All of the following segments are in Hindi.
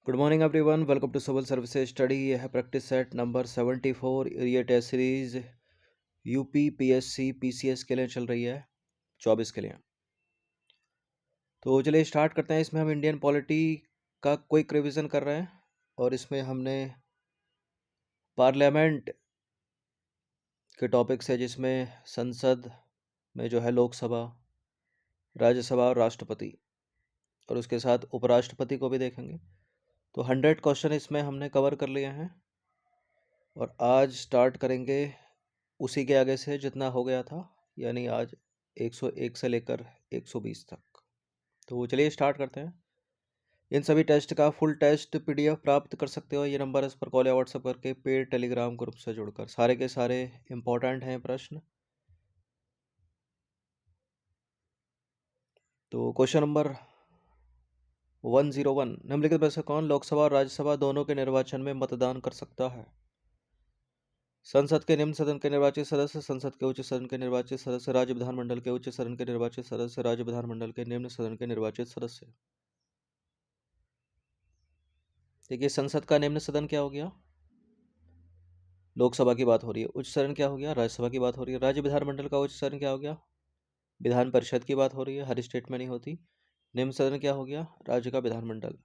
Good morning everyone, welcome to civil services study. ये है प्रैक्टिस सेट नंबर 74। ये test series UP PSC PCS के लिए चल रही है, 24 के लिए। तो चलिए स्टार्ट करते हैं। इसमें हम इंडियन पॉलिटी का क्विक रिवीजन कर रहे हैं और इसमें हमने पार्लियामेंट के टॉपिक्स है, जिसमें संसद में जो है लोकसभा, राज्यसभा और राष्ट्रपति, और उसके साथ उपराष्ट्रपति को भी देखेंगे। तो 100 क्वेश्चन इसमें हमने कवर कर लिए हैं और आज स्टार्ट करेंगे उसी के आगे से जितना हो गया था, यानी आज 101 से लेकर 120 तक। तो चलिए स्टार्ट करते हैं। इन सभी टेस्ट का फुल टेस्ट पीडीएफ प्राप्त कर सकते हो। ये नंबर इस पर कॉल या व्हाट्सएप करके पेड टेलीग्राम ग्रुप से जुड़कर। सारे के सारे इंपॉर्टेंट हैं प्रश्न। तो क्वेश्चन नंबर 101, निम्नलिखित में से कौन लोकसभा और राज्यसभा दोनों के निर्वाचन में मतदान कर सकता है? संसद के निम्न सदन के निर्वाचित सदस्य, संसद के उच्च सदन के निर्वाचित सदस्य, राज्य विधानमंडल के उच्च सदन के निर्वाचित सदस्य, राज्य विधानमंडल के निम्न सदन के निर्वाचित सदस्य। देखिए, संसद का निम्न सदन क्या हो गया? लोकसभा की बात हो रही है। उच्च सदन क्या हो गया? राज्यसभा की बात हो रही है। राज्य विधानमंडल का उच्च सदन क्या हो गया? विधान परिषद की बात हो रही है, हर स्टेट में नहीं होती। निम्न सदन क्या हो गया? राज्य का विधानमंडल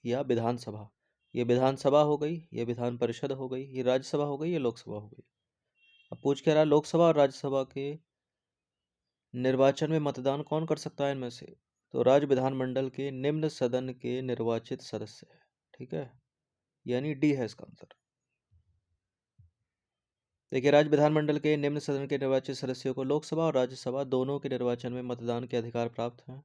या विधानसभा। ये विधानसभा हो गई, ये विधान परिषद हो गई, ये राज्यसभा हो गई, ये लोकसभा हो गई। अब पूछ क्या रहा? लोकसभा और राज्यसभा के निर्वाचन में मतदान कौन कर सकता है इनमें से? तो राज्य विधानमंडल के निम्न सदन के निर्वाचित सदस्य है। ठीक है, यानी डी है इसका आंसर। देखिए, राज्य विधानमंडल के निम्न सदन के निर्वाचित सदस्यों को लोकसभा और राज्यसभा दोनों के निर्वाचन में मतदान के अधिकार प्राप्त हैं।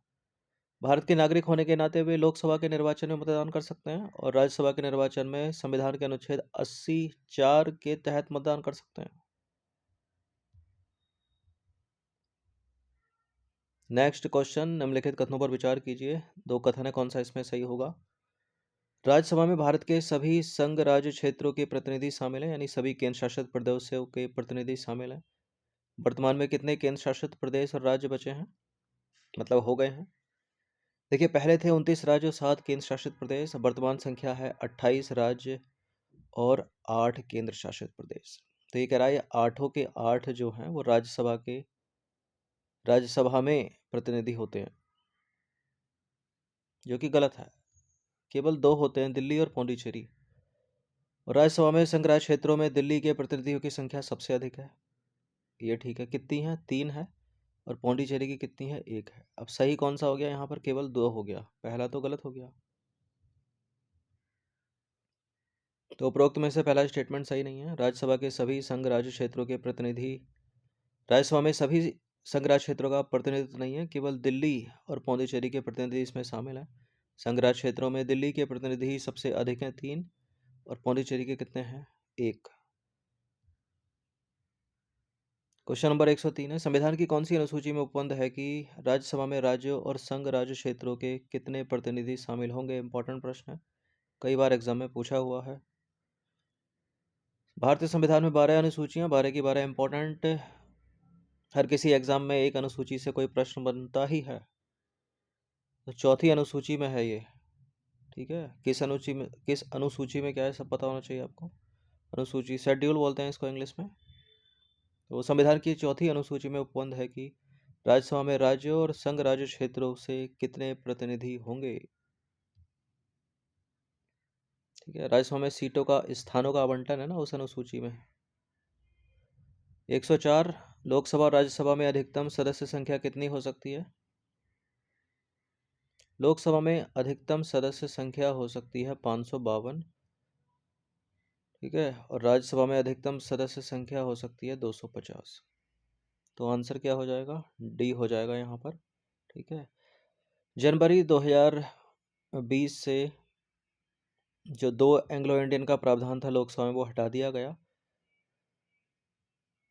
भारत के नागरिक होने के नाते वे लोकसभा के निर्वाचन में मतदान कर सकते हैं और राज्यसभा के निर्वाचन में संविधान के अनुच्छेद 80(4) के तहत मतदान कर सकते हैं। नेक्स्ट क्वेश्चन, निम्नलिखित कथनों पर विचार कीजिए। दो कथन है, कौन सा इसमें सही होगा? राज्यसभा में भारत के सभी संघ राज्य क्षेत्रों के प्रतिनिधि शामिल हैं, यानी सभी केंद्र शासित प्रदेशों के प्रतिनिधि शामिल हैं। वर्तमान में कितने केंद्र शासित प्रदेश और राज्य बचे हैं, मतलब हो गए हैं? देखिए, पहले थे 29 राज्य और 7 केंद्र शासित प्रदेश। वर्तमान संख्या है 28 राज्य और 8 केंद्र शासित प्रदेश। तो ये कह रहा है 8 के 8 जो हैं वो राज्यसभा में प्रतिनिधि होते हैं, जो कि गलत है। केवल 2 होते हैं, दिल्ली और पौंडीचेरी। और राज्यसभा में संघ राज्य क्षेत्रों में दिल्ली के प्रतिनिधियों की संख्या सबसे अधिक है। ये ठीक है। कितनी है? 3 है। और पौंडीचेरी की कितनी है? 1 है। अब सही कौन सा हो गया यहाँ पर? केवल 2 हो गया, पहला तो गलत हो गया। तो उपरोक्त में से पहला स्टेटमेंट सही नहीं है। राज्यसभा के सभी संघ राज्य क्षेत्रों के प्रतिनिधि, राज्यसभा में सभी संघ राज्य क्षेत्रों का प्रतिनिधित्व नहीं है, केवल दिल्ली और पौंडीचेरी के प्रतिनिधि इसमें शामिल हैं। संघ राज्य क्षेत्रों में दिल्ली के प्रतिनिधि सबसे अधिक हैं, 3, और पौंडीचेरी के कितने हैं? 1। क्वेश्चन नंबर 103 है, संविधान की कौन सी अनुसूची में उपबंध है कि राज्यसभा में राज्यों और संघ राज्य क्षेत्रों के कितने प्रतिनिधि शामिल होंगे? इंपॉर्टेंट प्रश्न है, कई बार एग्जाम में पूछा हुआ है। भारतीय संविधान में 12 अनुसूचियां, 12 की 12 इंपॉर्टेंट। हर किसी एग्जाम में एक अनुसूची से कोई प्रश्न बनता ही है। तो चौथी अनुसूची में है ये। ठीक है, किस अनुसूची में क्या है सब पता होना चाहिए आपको। अनुसूची, शेड्यूल बोलते हैं इसको इंग्लिश में। तो संविधान की चौथी अनुसूची में उपबंध है कि राज्यसभा में राज्यों और संघ राज्य क्षेत्रों से कितने प्रतिनिधि होंगे। ठीक है, राज्यसभा में सीटों का, स्थानों का आवंटन है ना उस अनुसूची में। 104, लोकसभा और राज्यसभा में अधिकतम सदस्य संख्या कितनी हो सकती है? लोकसभा में अधिकतम सदस्य संख्या हो सकती है 552। ठीक है, और राज्यसभा में अधिकतम सदस्य संख्या हो सकती है 250। तो आंसर क्या हो जाएगा? डी हो जाएगा यहाँ पर। ठीक है, जनवरी 2020 से जो 2 एंग्लो इंडियन का प्रावधान था लोकसभा में, वो हटा दिया गया।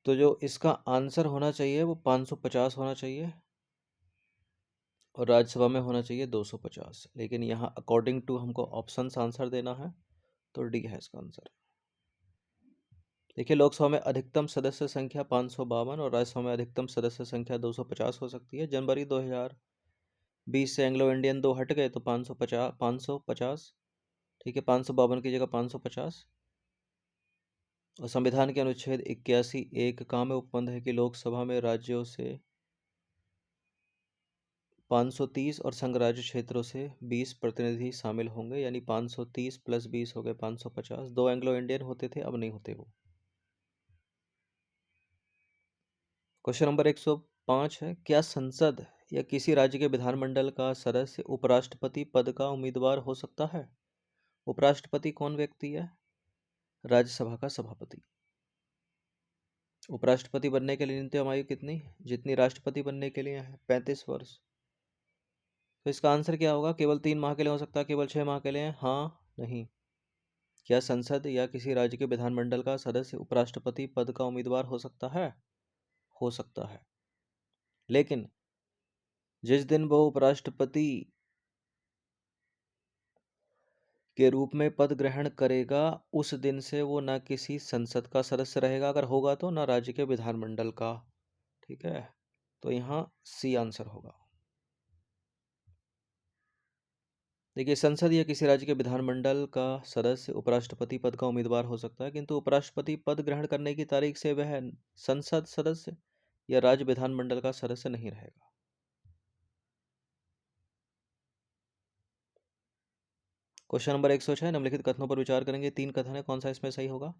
तो जो इसका आंसर होना चाहिए वो 550 होना चाहिए और राज्यसभा में होना चाहिए 250। लेकिन यहाँ अकॉर्डिंग टू हमको ऑप्शंस आंसर देना है, तो डी है इसका आंसर। देखिए, लोकसभा में अधिकतम सदस्य संख्या 552 और राज्यसभा में अधिकतम सदस्य संख्या 250 हो सकती है। जनवरी 2000 20 से एंग्लो इंडियन 2 हट गए तो 550। ठीक है, 552 की जगह 550। और संविधान के अनुच्छेद 81(1) का में उपबंध है कि लोकसभा में राज्यों से 530 और संघ राज्य क्षेत्रों से 20 प्रतिनिधि शामिल होंगे, यानी 530 प्लस 20 हो गए 550। 2 एंग्लो इंडियन होते थे, अब नहीं होते वो। क्वेश्चन नंबर 105 है, क्या संसद या किसी राज्य के विधानमंडल का सदस्य उपराष्ट्रपति पद का उम्मीदवार हो सकता है? उपराष्ट्रपति कौन व्यक्ति है? राज्यसभा का सभापति। उपराष्ट्रपति बनने के लिए न्यूनतम आयु कितनी, जितनी राष्ट्रपति बनने के लिए है, 35 वर्ष। तो इसका आंसर क्या होगा? केवल 3 माह के लिए हो सकता है, केवल 6 माह के लिए? हाँ, नहीं। क्या संसद या किसी राज्य के विधानमंडल का सदस्य उपराष्ट्रपति पद का उम्मीदवार हो सकता है? हो सकता है, लेकिन जिस दिन वो उपराष्ट्रपति के रूप में पद ग्रहण करेगा, उस दिन से वो ना किसी संसद का सदस्य रहेगा, अगर होगा तो, ना राज्य के विधानमंडल का। ठीक है, तो यहाँ सी आंसर होगा। देखिए, संसद या किसी राज्य के विधानमंडल का सदस्य उपराष्ट्रपति पद का उम्मीदवार हो सकता है, किंतु उपराष्ट्रपति पद ग्रहण करने की तारीख से वह संसद सदस्य या राज्य विधानमंडल का सदस्य नहीं रहेगा। क्वेश्चन नंबर 106, निम्नलिखित कथनों पर विचार करेंगे। 3 कथन है, कौन सा इसमें सही होगा?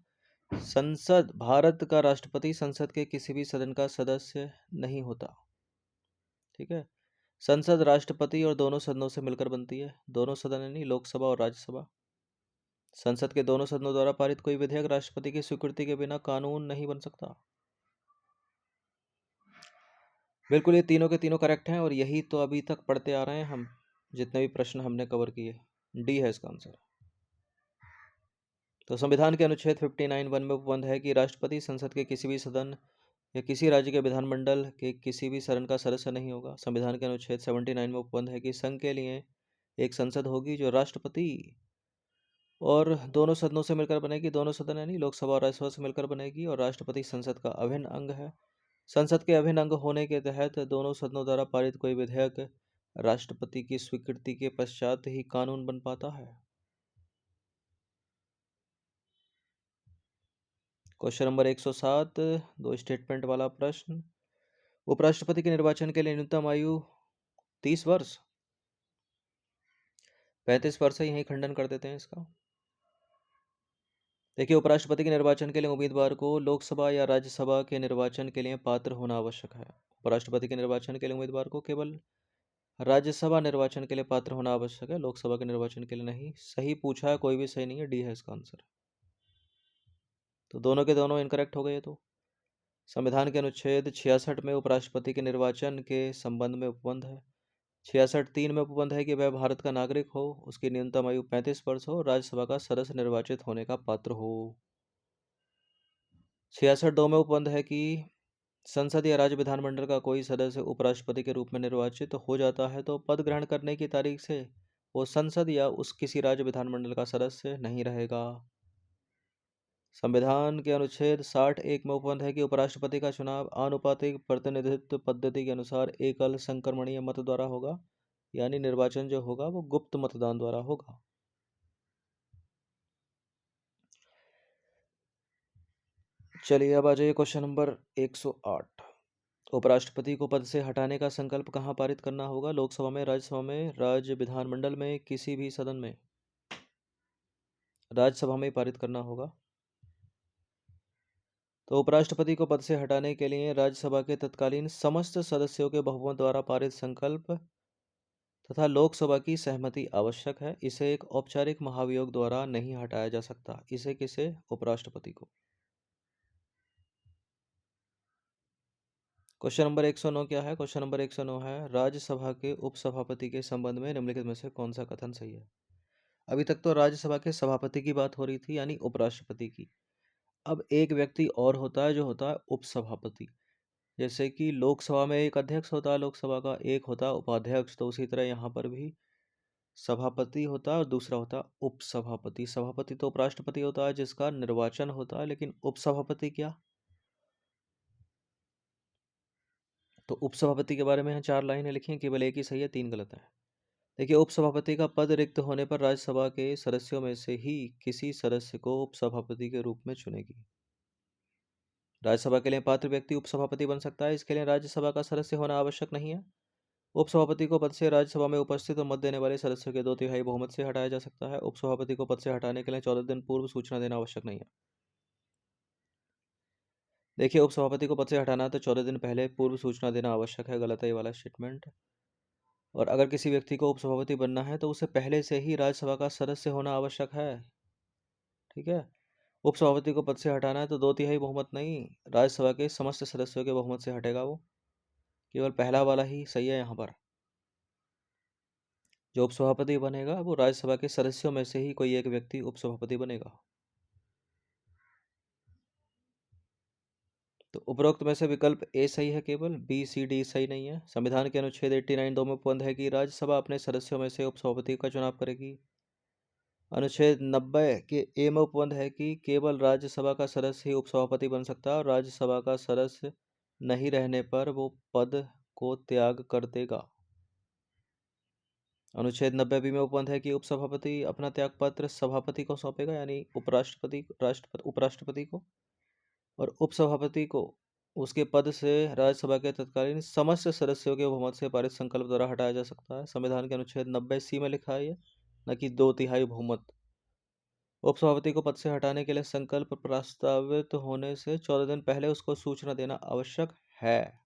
संसद, भारत का राष्ट्रपति संसद के किसी भी सदन का सदस्य नहीं होता। ठीक है, संसद राष्ट्रपति और दोनों सदनों से मिलकर बनती है। दोनों सदन यानी लोकसभा और राज्यसभा। संसद के दोनों सदनों द्वारा पारित कोई विधेयक राष्ट्रपति की स्वीकृति के बिना कानून नहीं बन सकता। बिल्कुल, ये तीनों के तीनों करेक्ट हैं, और यही तो अभी तक पढ़ते आ रहे हैं हम, जितने भी प्रश्न हमने कवर किए। डी है इसका आंसर। तो संविधान के अनुच्छेद 59(1) में उपबंध है कि राष्ट्रपति संसद के किसी भी सदन या किसी राज्य के विधानमंडल के किसी भी सदन का सदस्य नहीं होगा। संविधान के अनुच्छेद 79 में उपबंध है कि संघ के लिए एक संसद होगी जो राष्ट्रपति और दोनों सदनों से मिलकर बनेगी। दोनों सदन यानी लोकसभा और राज्यसभा से मिलकर बनेगी, और राष्ट्रपति संसद का अभिन्न अंग है। संसद के अभिन्न अंग होने के तहत दोनों सदनों द्वारा पारित कोई विधेयक राष्ट्रपति की स्वीकृति के पश्चात ही कानून बन पाता है। क्वेश्चन नंबर 107, 2 स्टेटमेंट वाला प्रश्न। उपराष्ट्रपति के निर्वाचन के लिए न्यूनतम आयु 30 वर्ष, 35 वर्ष है, यही खंडन कर देते हैं इसका। देखिए, उपराष्ट्रपति के निर्वाचन के लिए उम्मीदवार को लोकसभा या राज्यसभा के निर्वाचन के लिए पात्र होना आवश्यक है। उपराष्ट्रपति के निर्वाचन के लिए उम्मीदवार को केवल राज्यसभा निर्वाचन के लिए पात्र होना आवश्यक है, लोकसभा के निर्वाचन के लिए नहीं। सही पूछा है, कोई भी सही नहीं है, डी है इसका आंसर। तो दोनों के दोनों इनकरेक्ट हो गए। तो संविधान के अनुच्छेद 66 में उपराष्ट्रपति के निर्वाचन के संबंध में उपबंध है। 66(3) में उपबंध है कि वह भारत का नागरिक हो, उसकी न्यूनतम आयु 35 वर्ष हो, राज्यसभा का सदस्य निर्वाचित होने का पात्र हो। 66(2) में उपबंध है कि संसद या राज्य विधानमंडल का कोई सदस्य उपराष्ट्रपति के रूप में निर्वाचित हो जाता है तो पद ग्रहण करने की तारीख से वो संसद या उस किसी राज्य विधानमंडल का सदस्य नहीं रहेगा। संविधान के अनुच्छेद 60(1) में उपबंध है कि उपराष्ट्रपति का चुनाव आनुपातिक प्रतिनिधित्व पद्धति के अनुसार एकल संक्रमणीय मत द्वारा होगा, यानी निर्वाचन जो होगा वो गुप्त मतदान द्वारा होगा। चलिए, अब आ जाइए क्वेश्चन नंबर 108। उपराष्ट्रपति को पद से हटाने का संकल्प कहाँ पारित करना होगा? लोकसभा में, राज्यसभा में, राज्य विधानमंडल में, किसी भी सदन में? राज्यसभा में पारित करना होगा। तो उपराष्ट्रपति को पद से हटाने के लिए राज्यसभा के तत्कालीन समस्त सदस्यों के बहुमत द्वारा पारित संकल्प तथा लोकसभा की सहमति आवश्यक है। इसे एक औपचारिक महाभियोग द्वारा नहीं हटाया जा सकता। इसे किसे? उपराष्ट्रपति को। क्वेश्चन नंबर 109 क्या है? क्वेश्चन नंबर 109 है, राज्यसभा के उपसभापति के संबंध में निम्नलिखित में से कौन सा कथन सही है? अभी तक तो राज्यसभा के सभापति की बात हो रही थी, यानी उपराष्ट्रपति की। अब एक व्यक्ति और होता है जो होता है उपसभापति। जैसे कि लोकसभा में एक अध्यक्ष होता है लोकसभा का, एक होता है उपाध्यक्ष, तो उसी तरह यहाँ पर भी सभापति होता है और दूसरा होता है उपसभापति। सभापति तो उपराष्ट्रपति होता है जिसका निर्वाचन होता है, लेकिन उपसभापति क्या? तो उपसभापति के बारे में यहाँ 4 लाइनें लिखी हैं, केवल एक ही सही है, 3 गलत है। देखिए, उपसभापति का पद रिक्त होने पर राज्यसभा के सदस्यों में से ही किसी सदस्य को उपसभापति के रूप में चुनेगी। राज्यसभा के लिए पात्र व्यक्ति उपसभापति बन सकता है, इसके लिए राज्यसभा का सदस्य होना आवश्यक नहीं है। उपसभापति को पद से राज्यसभा में उपस्थित और मत देने वाले सदस्यों के 2/3 बहुमत से हटाया जा सकता है। उपसभापति को पद से हटाने के लिए 14 दिन पूर्व सूचना देना आवश्यक नहीं है। देखिए, उपसभापति को पद से हटाना है तो 14 दिन पहले पूर्व सूचना देना आवश्यक है, गलत है ये वाला स्टेटमेंट। और अगर किसी व्यक्ति को उपसभापति बनना है तो उसे पहले से ही राज्यसभा का सदस्य होना आवश्यक है। ठीक है। उपसभापति को पद से हटाना है तो 2/3 बहुमत नहीं, राज्यसभा के समस्त सदस्यों के बहुमत से हटेगा वो। केवल पहला वाला ही सही है यहाँ पर। जो उपसभापति बनेगा वो राज्यसभा के सदस्यों में से ही कोई एक व्यक्ति उपसभापति बनेगा। तो उपरोक्त में से विकल्प ए सही है, केवल बी सी डी सही नहीं है। संविधान के अनुच्छेद 89 दो में उपबंध है कि राज्यसभा अपने सदस्यों में से उपसभापति का चुनाव करेगी। अनुच्छेद 90 के ए में उपबंध है कि केवल राज्यसभा का सदस्य ही उपसभापति बन सकता है और राज्यसभा का सदस्य नहीं रहने पर वो पद को त्याग कर देगा। अनुच्छेद 90 बी में उपबंध है कि उपसभापति अपना त्यागपत्र सभापति को सौंपेगा, यानी उपराष्ट्रपति को, और उपसभापति को उसके पद से राज्यसभा के तत्कालीन समस्त सदस्यों के बहुमत से पारित संकल्प द्वारा हटाया जा सकता है। संविधान के अनुच्छेद 90 सी में लिखा है ये, न कि 2/3 बहुमत। उपसभापति को पद से हटाने के लिए संकल्प प्रस्तावित होने से 14 दिन पहले उसको सूचना देना आवश्यक है।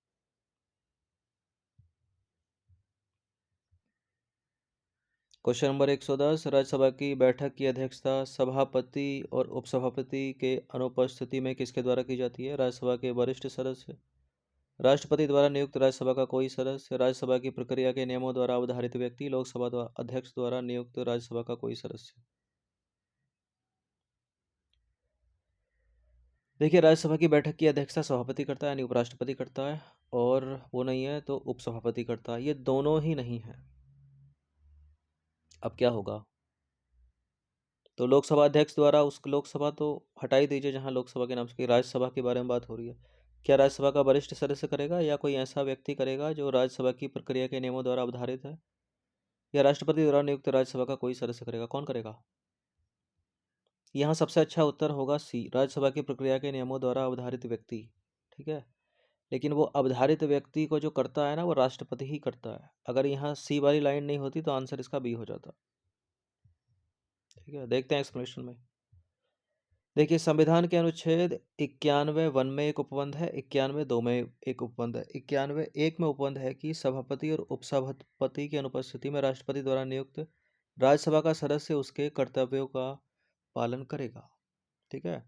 क्वेश्चन नंबर 110, राज्यसभा की बैठक की अध्यक्षता सभापति और उपसभापति के अनुपस्थिति में किसके द्वारा की जाती है? राज्यसभा के वरिष्ठ सदस्य, राष्ट्रपति द्वारा नियुक्त राज्यसभा का कोई सदस्य, राज्यसभा की प्रक्रिया के नियमों द्वारा अवधारित व्यक्ति, लोकसभा अध्यक्ष द्वारा नियुक्त राज्यसभा का कोई सदस्य। देखिए, राज्यसभा की बैठक की अध्यक्षता सभापति करता है, यानी उपराष्ट्रपति करता है, और वो नहीं है तो उपसभापति करता है। ये दोनों ही नहीं है। अब क्या होगा? तो लोकसभा अध्यक्ष द्वारा उस लोकसभा तो हटा ही दीजिए जहां लोकसभा के नाम से, राज्यसभा के बारे में बात हो रही है। क्या राज्यसभा का वरिष्ठ सदस्य करेगा या कोई ऐसा व्यक्ति करेगा जो राज्यसभा की प्रक्रिया के नियमों द्वारा अवधारित है, या राष्ट्रपति द्वारा नियुक्त राज्यसभा का कोई सदस्य करेगा? कौन करेगा? यहाँ सबसे अच्छा उत्तर होगा सी, राज्यसभा की प्रक्रिया के नियमों द्वारा अवधारित व्यक्ति। ठीक है। लेकिन वो अवधारित व्यक्ति को जो करता है ना, वो राष्ट्रपति ही करता है। अगर यहाँ सी वाली लाइन नहीं होती तो आंसर इसका बी हो जाता। ठीक है, देखते हैं एक्सप्लेनेशन में। देखिए, संविधान के अनुच्छेद 91 में एक उपबंध है, 91 में एक उपबंध है। 91 में उपबंध है कि सभापति और उपसभापति की अनुपस्थिति में राष्ट्रपति द्वारा नियुक्त राज्यसभा का सदस्य उसके कर्तव्यों का पालन करेगा। ठीक है।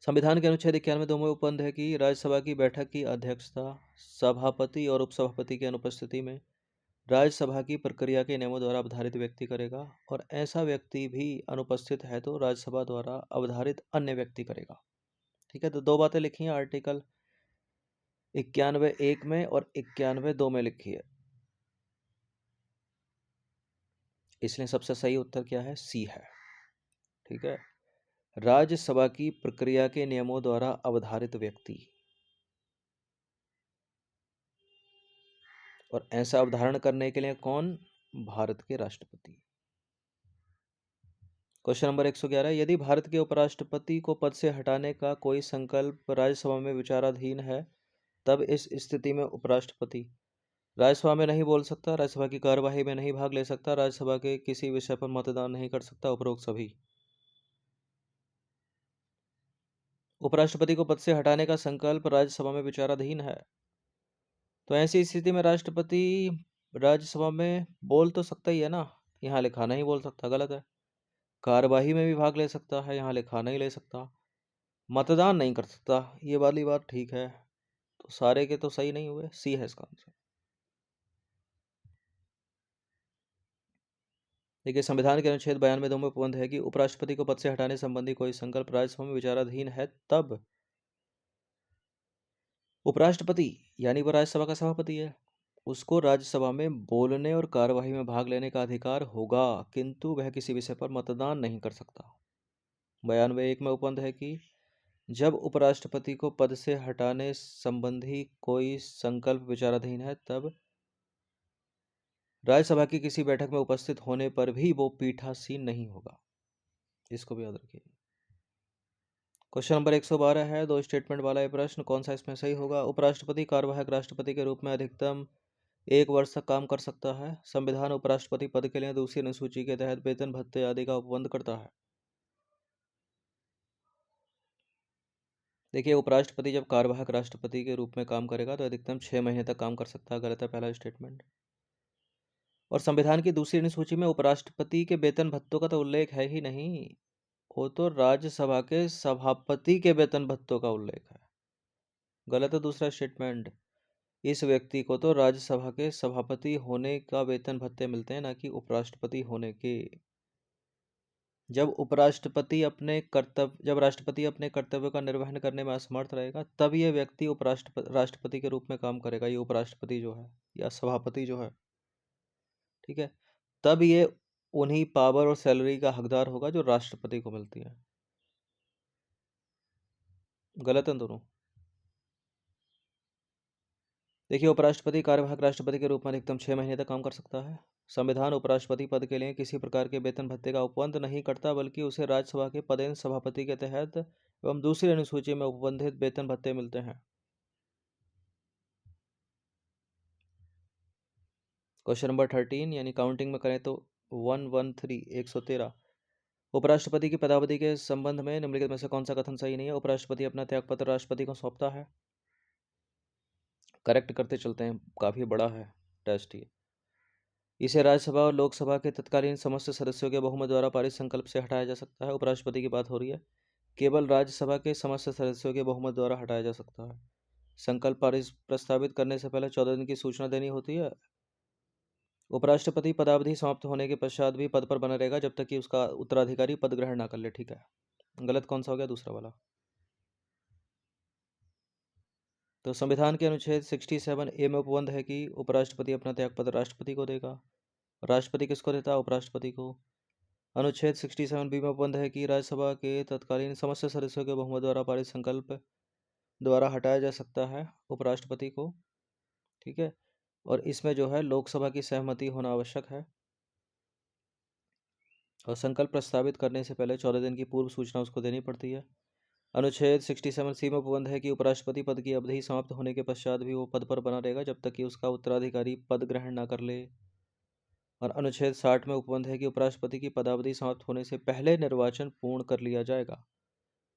संविधान के अनुच्छेद 91 में उपबंध है कि राज्यसभा की बैठक की अध्यक्षता सभापति और उपसभापति की अनुपस्थिति में राज्यसभा की प्रक्रिया के नियमों द्वारा अवधारित व्यक्ति करेगा, और ऐसा व्यक्ति भी अनुपस्थित है तो राज्यसभा द्वारा अवधारित अन्य व्यक्ति करेगा। ठीक है। तो दो बातें लिखी हैं आर्टिकल 91(1) में और 91(2) में लिखी है, इसलिए सबसे सही उत्तर क्या है? सी है। ठीक है। राज्यसभा की प्रक्रिया के नियमों द्वारा अवधारित व्यक्ति, और ऐसा अवधारण करने के लिए कौन? भारत के राष्ट्रपति। क्वेश्चन नंबर 111, यदि भारत के उपराष्ट्रपति को पद से हटाने का कोई संकल्प राज्यसभा में विचाराधीन है, तब इस स्थिति में उपराष्ट्रपति राज्यसभा में नहीं बोल सकता, राज्यसभा की कार्यवाही में नहीं भाग ले सकता, राज्यसभा के किसी विषय पर मतदान नहीं कर सकता, उपरोक्त सभी। उपराष्ट्रपति को पद से हटाने का संकल्प राज्यसभा में विचाराधीन है, तो ऐसी स्थिति में राष्ट्रपति राज्यसभा में बोल तो सकता ही है ना, यहाँ लिखा नहीं बोल सकता, गलत है। कार्यवाही में भी भाग ले सकता है, यहाँ लिखा नहीं ले सकता। मतदान नहीं कर सकता, ये वाली बात ठीक है। तो सारे के तो सही नहीं हुए, सी है इसका आंसर। देखिए, संविधान के अनुच्छेद 92 में उपबंध है कि उपराष्ट्रपति को पद से हटाने संबंधी कोई संकल्प राज्यसभा में विचाराधीन है, तब उपराष्ट्रपति यानी वो राज्यसभा का सभापति है, उसको राज्यसभा में बोलने और कार्यवाही में भाग लेने का अधिकार होगा, किंतु वह किसी विषय पर मतदान नहीं कर सकता। 92(1) में उपबंध है कि जब उपराष्ट्रपति को पद से हटाने संबंधी कोई संकल्प विचाराधीन है, तब राज्यसभा की किसी बैठक में उपस्थित होने पर भी वो पीठासीन नहीं होगा। इसको भी याद रखिए। क्वेश्चन नंबर 112 है, दो स्टेटमेंट वाला ये प्रश्न, कौन सा इसमें सही होगा? उपराष्ट्रपति कार्यवाहक राष्ट्रपति के रूप में अधिकतम 1 वर्ष तक काम कर सकता है। संविधान उपराष्ट्रपति पद के लिए दूसरी अनुसूची के तहत वेतन भत्ते आदि का उपबंध करता है। देखिए, उपराष्ट्रपति जब कार्यवाहक राष्ट्रपति के रूप में काम करेगा तो अधिकतम 6 महीने तक काम कर सकता है। गलत है पहला स्टेटमेंट। और संविधान की दूसरी अनुसूची में उपराष्ट्रपति के वेतन भत्तों का तो उल्लेख है ही नहीं, वो तो राज्यसभा के सभापति के वेतन भत्तों का उल्लेख है। गलत है दूसरा स्टेटमेंट। इस व्यक्ति को तो राज्यसभा के सभापति होने का वेतन भत्ते मिलते हैं, ना कि उपराष्ट्रपति होने के। जब राष्ट्रपति अपने कर्तव्य का निर्वहन करने में असमर्थ रहेगा, तब यह व्यक्ति राष्ट्रपति के रूप में काम करेगा। ये उपराष्ट्रपति जो है या सभापति जो है, ठीक है, तब ये उन्हीं पावर और सैलरी का हकदार होगा जो राष्ट्रपति को मिलती है। गलत है दोनों। देखिए, उपराष्ट्रपति कार्यवाहक राष्ट्रपति के रूप में अधिकतम 6 महीने तक काम कर सकता है। संविधान उपराष्ट्रपति पद के लिए किसी प्रकार के वेतन भत्ते का उपबंध नहीं करता, बल्कि उसे राज्यसभा के पदेन सभापति के तहत एवं दूसरी अनुसूची में उपबंधित वेतन भत्ते मिलते हैं। क्वेश्चन नंबर 13, यानी काउंटिंग में करें तो 113 उपराष्ट्रपति की पदावधि के संबंध में निम्नलिखित में से कौन सा कथन सही नहीं है? उपराष्ट्रपति अपना त्यागपत्र राष्ट्रपति को सौंपता है। करेक्ट करते चलते हैं, काफी बड़ा है टेस्ट ये। इसे राज्यसभा और लोकसभा के तत्कालीन समस्त सदस्यों के बहुमत द्वारा पारित संकल्प से हटाया जा सकता है। उपराष्ट्रपति की बात हो रही है। केवल राज्यसभा के समस्त सदस्यों के बहुमत द्वारा हटाया जा सकता है। संकल्प पारित प्रस्तावित करने से पहले 14 दिन की सूचना देनी होती है। उपराष्ट्रपति पदावधि समाप्त होने के पश्चात भी पद पर बना रहेगा जब तक कि उसका उत्तराधिकारी पद ग्रहण ना कर ले। ठीक है, गलत कौन सा हो गया? दूसरा वाला। तो संविधान के अनुच्छेद 67A में उपबंध है कि उपराष्ट्रपति अपना त्यागपत्र राष्ट्रपति को देगा। राष्ट्रपति किसको देता है? उपराष्ट्रपति को। अनुच्छेद 67B में उपबंध है कि राज्यसभा के तत्कालीन समस्त सदस्यों के बहुमत द्वारा पारित संकल्प द्वारा हटाया जा सकता है उपराष्ट्रपति को। ठीक है, और इसमें जो है लोकसभा की सहमति होना आवश्यक है। और संकल्प प्रस्तावित करने से पहले 14 दिन की पूर्व सूचना उसको देनी पड़ती है। अनुच्छेद 67C में उपबंध है कि उपराष्ट्रपति पद की अवधि समाप्त होने के पश्चात भी वो पद पर बना रहेगा जब तक कि उसका उत्तराधिकारी पद ग्रहण ना कर ले। और अनुच्छेद 60 में उपबंध है कि उपराष्ट्रपति की पदावधि समाप्त होने से पहले निर्वाचन पूर्ण कर लिया जाएगा।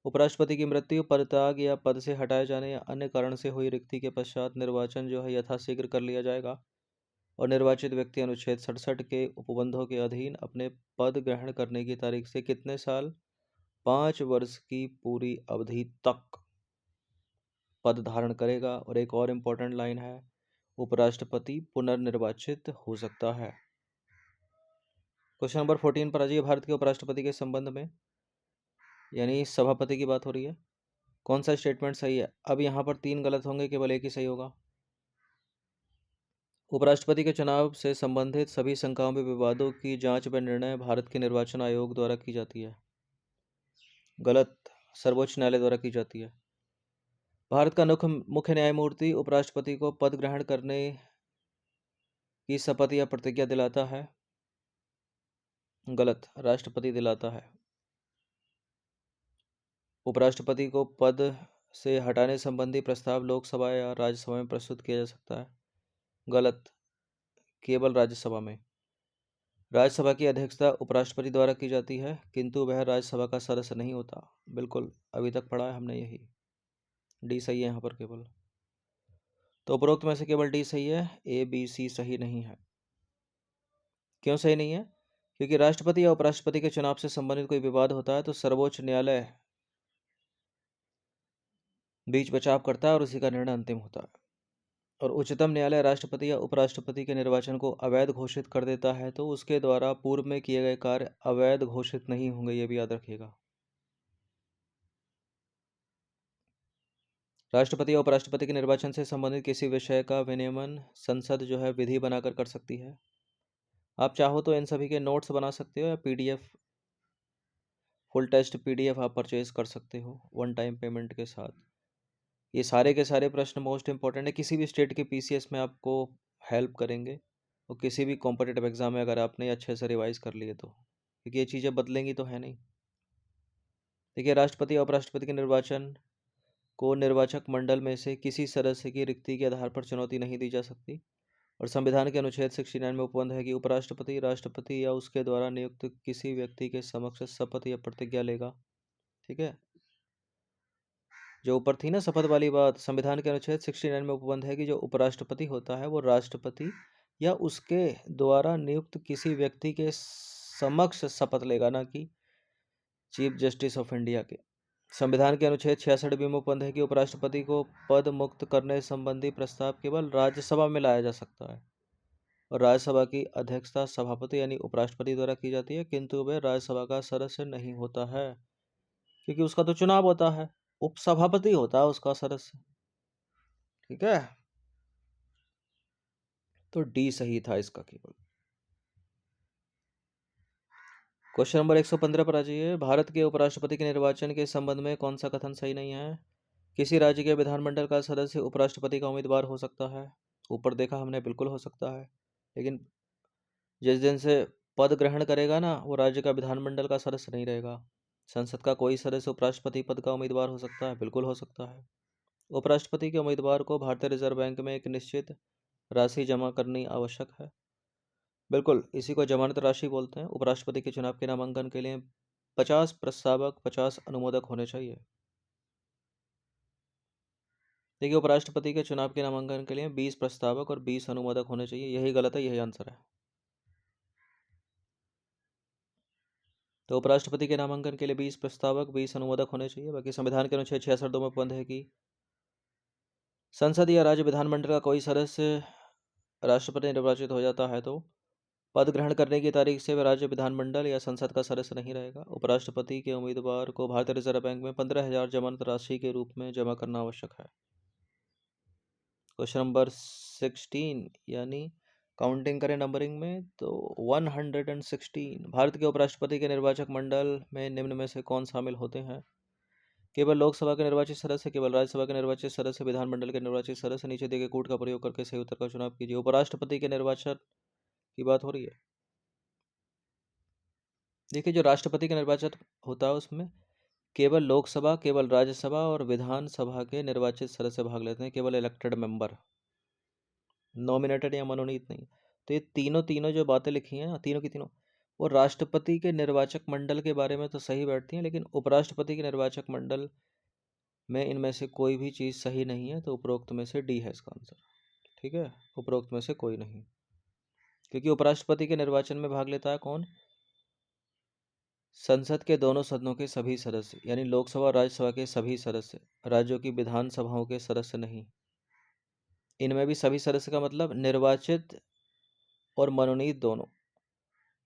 उपराष्ट्रपति की मृत्यु, पदत्याग या पद से हटाए जाने या अन्य कारण से हुई रिक्ति के पश्चात निर्वाचन जो है यथाशीघ्र कर लिया जाएगा। और निर्वाचित व्यक्ति अनुच्छेद 67 के उपबंधों के अधीन अपने पद ग्रहण करने की तारीख से कितने साल? 5 वर्ष की पूरी अवधि तक पद धारण करेगा। और एक और इम्पोर्टेंट लाइन है, उपराष्ट्रपति पुनर्निर्वाचित हो सकता है। क्वेश्चन नंबर 14 पर आ जाइए। भारत के उपराष्ट्रपति के संबंध में, यानी सभापति की बात हो रही है, कौन सा स्टेटमेंट सही है? अब यहाँ पर 3 गलत होंगे, केवल एक ही सही होगा। उपराष्ट्रपति के चुनाव से संबंधित सभी शंकाओं में विवादों की जांच व निर्णय भारत के निर्वाचन आयोग द्वारा की जाती है। गलत, सर्वोच्च न्यायालय द्वारा की जाती है। भारत का मुख्य न्यायमूर्ति उपराष्ट्रपति को पद ग्रहण करने की शपथ या प्रतिज्ञा दिलाता है। गलत, राष्ट्रपति दिलाता है। उपराष्ट्रपति को पद से हटाने संबंधी प्रस्ताव लोकसभा या राज्यसभा में प्रस्तुत किया जा सकता है। गलत, केवल राज्यसभा में। राज्यसभा की अध्यक्षता उपराष्ट्रपति द्वारा की जाती है, किंतु वह राज्यसभा का सदस्य नहीं होता। बिल्कुल, अभी तक पढ़ा है हमने यही। डी सही है यहाँ पर केवल। तो उपरोक्त में से केवल डी सही है, ए बी सी सही नहीं है। क्यों सही नहीं है? क्योंकि राष्ट्रपति या उपराष्ट्रपति के चुनाव से संबंधित कोई विवाद होता है तो सर्वोच्च न्यायालय बीच बचाव करता है और उसी का निर्णय अंतिम होता है। और उच्चतम न्यायालय राष्ट्रपति या उपराष्ट्रपति के निर्वाचन को अवैध घोषित कर देता है तो उसके द्वारा पूर्व में किए गए कार्य अवैध घोषित नहीं होंगे, ये भी याद रखिएगा। राष्ट्रपति या उपराष्ट्रपति के निर्वाचन से संबंधित किसी विषय का विनियमन संसद जो है विधि बनाकर कर सकती है। आप चाहो तो इन सभी के नोट्स बना सकते हो या पीडीएफ फुल टेस्ट PDF आप परचेज कर सकते हो वन टाइम पेमेंट के साथ। ये सारे के सारे प्रश्न मोस्ट इंपॉर्टेंट है, किसी भी स्टेट के PCS में आपको हेल्प करेंगे, और किसी भी कॉम्पिटिटिव एग्जाम में अगर आपने अच्छे से रिवाइज कर लिए तो, क्योंकि ये चीज़ें बदलेंगी तो है नहीं। देखिए, राष्ट्रपति और उपराष्ट्रपति के निर्वाचन को निर्वाचक मंडल में से किसी सदस्य की रिक्ति के आधार पर चुनौती नहीं दी जा सकती, और संविधान के अनुच्छेद 69 में उपबंध है कि उपराष्ट्रपति राष्ट्रपति या उसके द्वारा नियुक्त किसी व्यक्ति के समक्ष शपथ या प्रतिज्ञा लेगा। ठीक है, जो ऊपर थी ना शपथ वाली बात, संविधान के अनुच्छेद 69 में उपबंध है कि जो उपराष्ट्रपति होता है वो राष्ट्रपति या उसके द्वारा नियुक्त किसी व्यक्ति के समक्ष शपथ लेगा, ना कि चीफ जस्टिस ऑफ इंडिया के। संविधान के अनुच्छेद 66 में उपबंध है कि उपराष्ट्रपति को पद मुक्त करने संबंधी प्रस्ताव केवल राज्यसभा में लाया जा सकता है, और राज्यसभा की अध्यक्षता सभापति यानी उपराष्ट्रपति द्वारा की जाती है, किंतु वह राज्यसभा का सदस्य नहीं होता है, क्योंकि उसका तो चुनाव होता है, उपसभापति होता है उसका सदस्य। ठीक है, तो डी सही था इसका केवल। क्वेश्चन नंबर 115 पर आ जाइए। भारत के उपराष्ट्रपति के निर्वाचन के संबंध में कौन सा कथन सही नहीं है? किसी राज्य के विधानमंडल का सदस्य उपराष्ट्रपति का उम्मीदवार हो सकता है। ऊपर देखा हमने, बिल्कुल हो सकता है, लेकिन जिस दिन से पद ग्रहण करेगा ना, वो राज्य का विधानमंडल का सदस्य नहीं रहेगा। संसद का कोई सदस्य उपराष्ट्रपति पद का उम्मीदवार हो सकता है, बिल्कुल हो सकता है। उपराष्ट्रपति के उम्मीदवार को भारतीय रिजर्व बैंक में एक निश्चित राशि जमा करनी आवश्यक है, बिल्कुल, इसी को जमानत राशि बोलते हैं। उपराष्ट्रपति के चुनाव के नामांकन के लिए 50 प्रस्तावक 50 अनुमोदक होने चाहिए। देखिए, उपराष्ट्रपति के चुनाव के नामांकन के लिए 20 प्रस्तावक और 20 अनुमोदक होने चाहिए। यही गलत है, यही आंसर है। तो उपराष्ट्रपति के नामांकन के लिए 20 प्रस्तावक 20 अनुमोदक होने चाहिए। बाकी संविधान के अनुच्छेद 66 में उपबंध है कि संसद या राज्य विधानमंडल का कोई सदस्य राष्ट्रपति निर्वाचित हो जाता है तो पद ग्रहण करने की तारीख से वह राज्य विधानमंडल या संसद का सदस्य नहीं रहेगा। उपराष्ट्रपति के उम्मीदवार को भारतीय रिजर्व बैंक में 15,000 जमानत राशि के रूप में जमा करना आवश्यक है। क्वेश्चन नंबर 16, यानी काउंटिंग करें नंबरिंग में तो 116। भारत के उपराष्ट्रपति के निर्वाचक मंडल में निम्न में से कौन शामिल होते हैं? केवल लोकसभा के निर्वाचित सदस्य, केवल राज्यसभा के निर्वाचित सदस्य, विधानमंडल के निर्वाचित सदस्य। नीचे दिए गए कूट का प्रयोग करके सही उत्तर का चुनाव कीजिए। उपराष्ट्रपति के निर्वाचन की बात हो रही है। देखिए, जो राष्ट्रपति का निर्वाचन होता है उसमें केवल लोकसभा, केवल राज्यसभा और विधानसभा के निर्वाचित सदस्य भाग लेते हैं, केवल इलेक्टेड मेंबर, नॉमिनेटेड या मनोनीत नहीं। तो ये तीनों तीनों जो बातें लिखी हैं ना, तीनों की तीनों, वो राष्ट्रपति के निर्वाचक मंडल के बारे में तो सही बैठती हैं, लेकिन उपराष्ट्रपति के निर्वाचक मंडल में इनमें से कोई भी चीज़ सही नहीं है। तो उपरोक्त में से डी है इसका आंसर। ठीक है, उपरोक्त में से कोई नहीं, क्योंकि उपराष्ट्रपति के निर्वाचन में भाग लेता है कौन? संसद के दोनों सदनों के सभी सदस्य, यानी लोकसभा और राज्यसभा के सभी सदस्य, राज्यों की विधानसभाओं के सदस्य नहीं। इनमें भी सभी सदस्य का मतलब निर्वाचित और मनोनीत दोनों,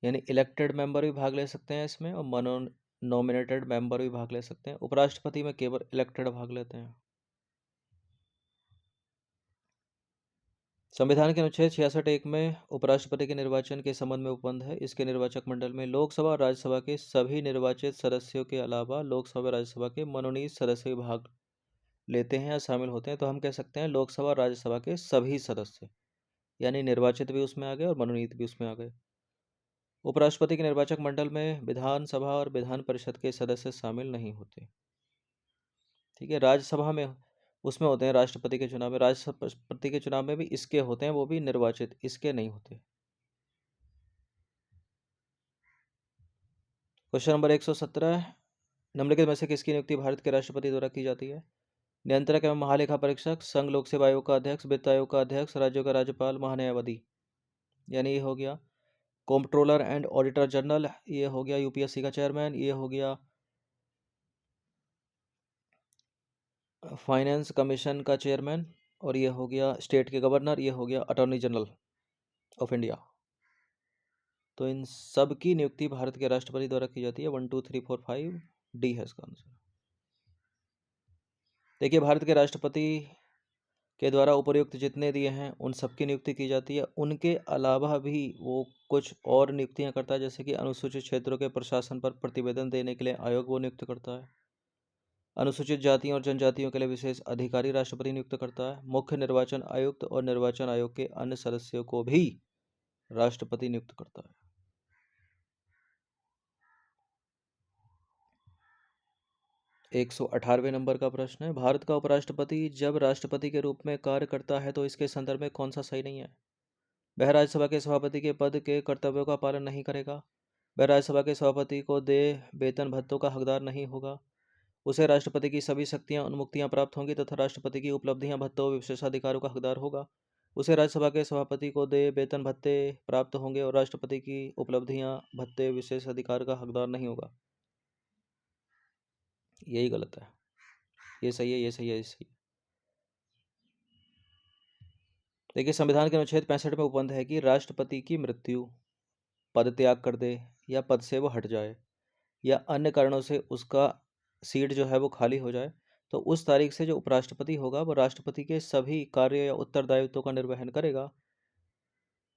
यानी इलेक्टेड मेंबर भी भाग ले सकते हैं इसमें, और नॉमिनेटेड मेंबर भी भाग ले सकते हैं। उपराष्ट्रपति में केवल इलेक्टेड भाग लेते हैं। संविधान के अनुच्छेद 66(1) में उपराष्ट्रपति के निर्वाचन के संबंध में उपबंध है। इसके निर्वाचक मंडल में लोकसभा और राज्यसभा के सभी निर्वाचित सदस्यों के अलावा लोकसभा और राज्यसभा के मनोनीत सदस्य भी भाग लेते हैं या शामिल होते हैं। तो हम कह सकते हैं लोकसभा और राज्यसभा के सभी सदस्य, यानी निर्वाचित भी उसमें आ गए और मनोनीत भी उसमें आ गए। उपराष्ट्रपति के निर्वाचक मंडल में विधानसभा और विधान परिषद के सदस्य शामिल नहीं होते। ठीक है, राज्यसभा में उसमें होते हैं राष्ट्रपति के चुनाव में, राष्ट्रपति के चुनाव में भी इसके होते हैं, वो भी निर्वाचित, इसके नहीं होते। क्वेश्चन नंबर 117, निम्नलिखित में से किसकी नियुक्ति भारत के राष्ट्रपति द्वारा की जाती है? नियंत्रक एवं महालेखा परीक्षक, संघ लोक सेवा आयोग का अध्यक्ष, वित्त आयोग का अध्यक्ष, राज्यों का राज्यपाल, महान्यायवादी, यानी ये हो गया कंट्रोलर एंड ऑडिटर जनरल, ये हो गया यूपीएससी का चेयरमैन, ये हो गया फाइनेंस कमीशन का चेयरमैन, और ये हो गया स्टेट के गवर्नर, ये हो गया अटॉर्नी जनरल ऑफ इंडिया। तो इन सब की नियुक्ति भारत के राष्ट्रपति द्वारा की जाती है। 1 2 3 4 5 डी है इसका आंसर। देखिए, भारत के राष्ट्रपति के द्वारा उपर्युक्त जितने दिए हैं उन सबकी नियुक्ति की जाती है। उनके अलावा भी वो कुछ और नियुक्तियां करता है, जैसे कि अनुसूचित क्षेत्रों के प्रशासन पर प्रतिवेदन देने के लिए आयोग वो नियुक्त करता है। अनुसूचित जातियों और जनजातियों के लिए विशेष अधिकारी राष्ट्रपति नियुक्त करता है। मुख्य निर्वाचन आयुक्त और निर्वाचन आयोग के अन्य सदस्यों को भी राष्ट्रपति नियुक्त करता है। 118वें नंबर का प्रश्न है, भारत का उपराष्ट्रपति जब राष्ट्रपति के रूप में कार्य करता है तो इसके संदर्भ में कौन सा सही नहीं है? वह राज्यसभा के सभापति के पद के कर्तव्यों का पालन नहीं करेगा। वह राज्यसभा के सभापति को दे वेतन भत्तों का हकदार नहीं होगा। उसे राष्ट्रपति की सभी शक्तियां उन्मुक्तियां प्राप्त होंगी तथा राष्ट्रपति की उपलब्धियां भत्तों व विशेषाधिकारों का हकदार होगा। उसे राज्यसभा के सभापति को दे वेतन भत्ते प्राप्त होंगे और राष्ट्रपति की उपलब्धियां भत्ते विशेष अधिकार का हकदार नहीं होगा। यही गलत है। ये सही है, ये सही है, ये सही है। देखिए, संविधान के अनुच्छेद 65 में उपबंध है कि राष्ट्रपति की मृत्यु, पद त्याग कर दे या पद से वो हट जाए या अन्य कारणों से उसका सीट जो है वो खाली हो जाए, तो उस तारीख से जो उपराष्ट्रपति होगा वो राष्ट्रपति के सभी कार्य या उत्तरदायित्वों का निर्वहन करेगा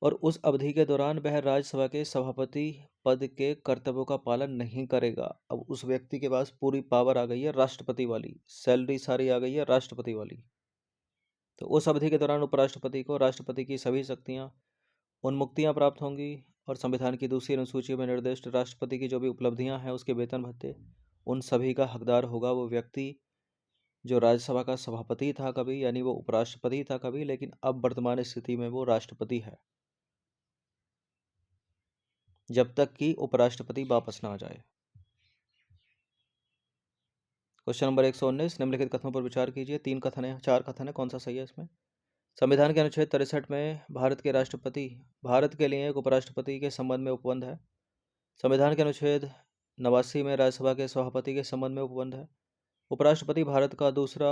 और उस अवधि के दौरान वह राज्यसभा के सभापति पद के कर्तव्यों का पालन नहीं करेगा। अब उस व्यक्ति के पास पूरी पावर आ गई है राष्ट्रपति वाली, सैलरी सारी आ गई है राष्ट्रपति वाली। तो उस अवधि के दौरान उपराष्ट्रपति को राष्ट्रपति की सभी शक्तियां उन्मुक्तियां प्राप्त होंगी और संविधान की दूसरी अनुसूची में निर्दिष्ट राष्ट्रपति की जो भी उपलब्धियां हैं उसके वेतन भत्ते उन सभी का हकदार होगा वो व्यक्ति जो राज्यसभा का सभापति था कभी, यानी वो उपराष्ट्रपति था कभी, लेकिन अब वर्तमान स्थिति में वो राष्ट्रपति है, जब तक कि उपराष्ट्रपति वापस ना आ जाए। क्वेश्चन नंबर 119, निम्नलिखित कथनों पर विचार कीजिए। 3 कथन है, 4 कथन है, कौन सा सही है इसमें? संविधान के अनुच्छेद 63 में भारत के राष्ट्रपति भारत के लिए एक उपराष्ट्रपति के संबंध में उपबंध है। संविधान के अनुच्छेद 89 में राज्यसभा के सभापति के संबंध में उपबंध है। उपराष्ट्रपति भारत का दूसरा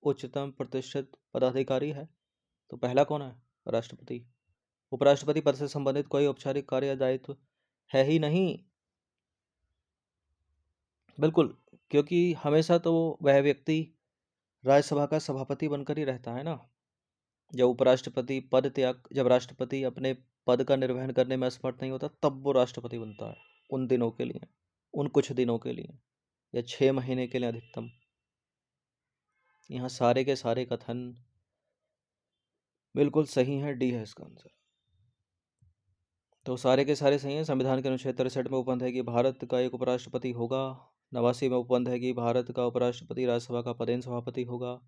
उच्चतम प्रतिष्ठित पदाधिकारी है। तो पहला कौन है? राष्ट्रपति। उपराष्ट्रपति पद से संबंधित कोई औपचारिक कार्य या दायित्व है ही नहीं। बिल्कुल, क्योंकि हमेशा तो वह व्यक्ति राज्यसभा का सभापति बनकर ही रहता है ना। जब राष्ट्रपति अपने पद का निर्वहन करने में असमर्थ नहीं होता तब वो राष्ट्रपति बनता है, उन दिनों के लिए, उन कुछ दिनों के लिए या 6 महीने के लिए अधिकतम। यहाँ सारे के सारे कथन बिल्कुल सही हैं, डी है इसका आंसर। तो सारे के सारे सही हैं। संविधान के अनुच्छेद 63 में उपबंध है कि भारत का एक उपराष्ट्रपति होगा। 89 में उपबंध है कि भारत का उपराष्ट्रपति राज्यसभा का पदेन सभापति होगा।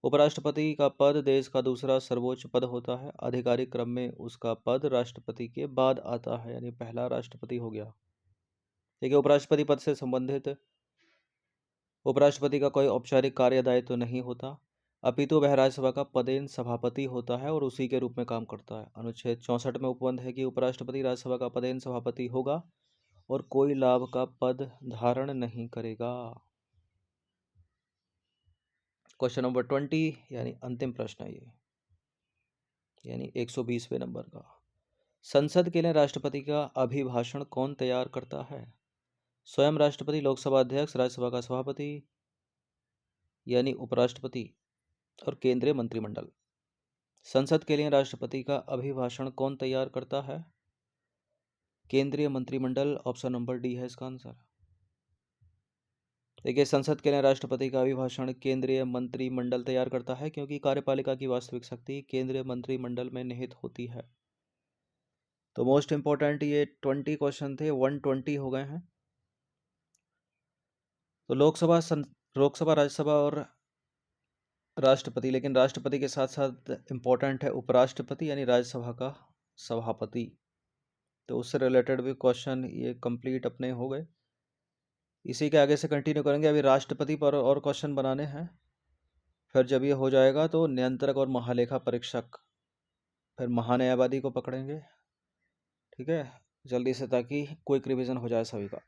उपराष्ट्रपति का पद देश का दूसरा सर्वोच्च पद होता है। आधिकारिक क्रम में उसका पद राष्ट्रपति के बाद आता है, यानी पहला राष्ट्रपति हो गया। देखिए, उपराष्ट्रपति पद से संबंधित उपराष्ट्रपति का कोई औपचारिक कार्य दायित्व नहीं होता, अपितु वह राज्यसभा का पदेन सभापति होता है और उसी के रूप में काम करता है। अनुच्छेद 64 में उपबंध है कि उपराष्ट्रपति राज्यसभा का पदेन सभापति होगा और कोई लाभ का पद धारण नहीं करेगा। क्वेश्चन नंबर 20 यानी अंतिम प्रश्न है ये, यानी 120वें नंबर का। संसद के लिए राष्ट्रपति का अभिभाषण कौन तैयार करता है? स्वयं राष्ट्रपति, लोकसभा अध्यक्ष, राज्यसभा का सभापति यानी उपराष्ट्रपति और केंद्रीय मंत्रिमंडल। संसद के लिए राष्ट्रपति का अभिभाषण कौन तैयार करता है? केंद्रीय मंत्रिमंडल, ऑप्शन नंबर डी है इसका आंसर। देखिए, संसद के लिए राष्ट्रपति का अभिभाषण केंद्रीय मंत्रिमंडल तैयार करता है क्योंकि कार्यपालिका की वास्तविक शक्ति केंद्रीय मंत्रिमंडल में निहित होती है। तो मोस्ट इंपॉर्टेंट ये 20 क्वेश्चन थे, 120 हो गए हैं। तो लोकसभा, राज्यसभा और राष्ट्रपति, लेकिन राष्ट्रपति के साथ साथ इम्पोर्टेंट है उपराष्ट्रपति यानी राज्यसभा का सभापति। तो उससे रिलेटेड भी क्वेश्चन ये कंप्लीट अपने हो गए। इसी के आगे से कंटिन्यू करेंगे। अभी राष्ट्रपति पर और क्वेश्चन बनाने हैं, फिर जब ये हो जाएगा तो नियंत्रक और महालेखा परीक्षक, फिर महान्यायवादी को पकड़ेंगे। ठीक है, जल्दी से, ताकि क्विक रिवीजन हो जाए सभी का।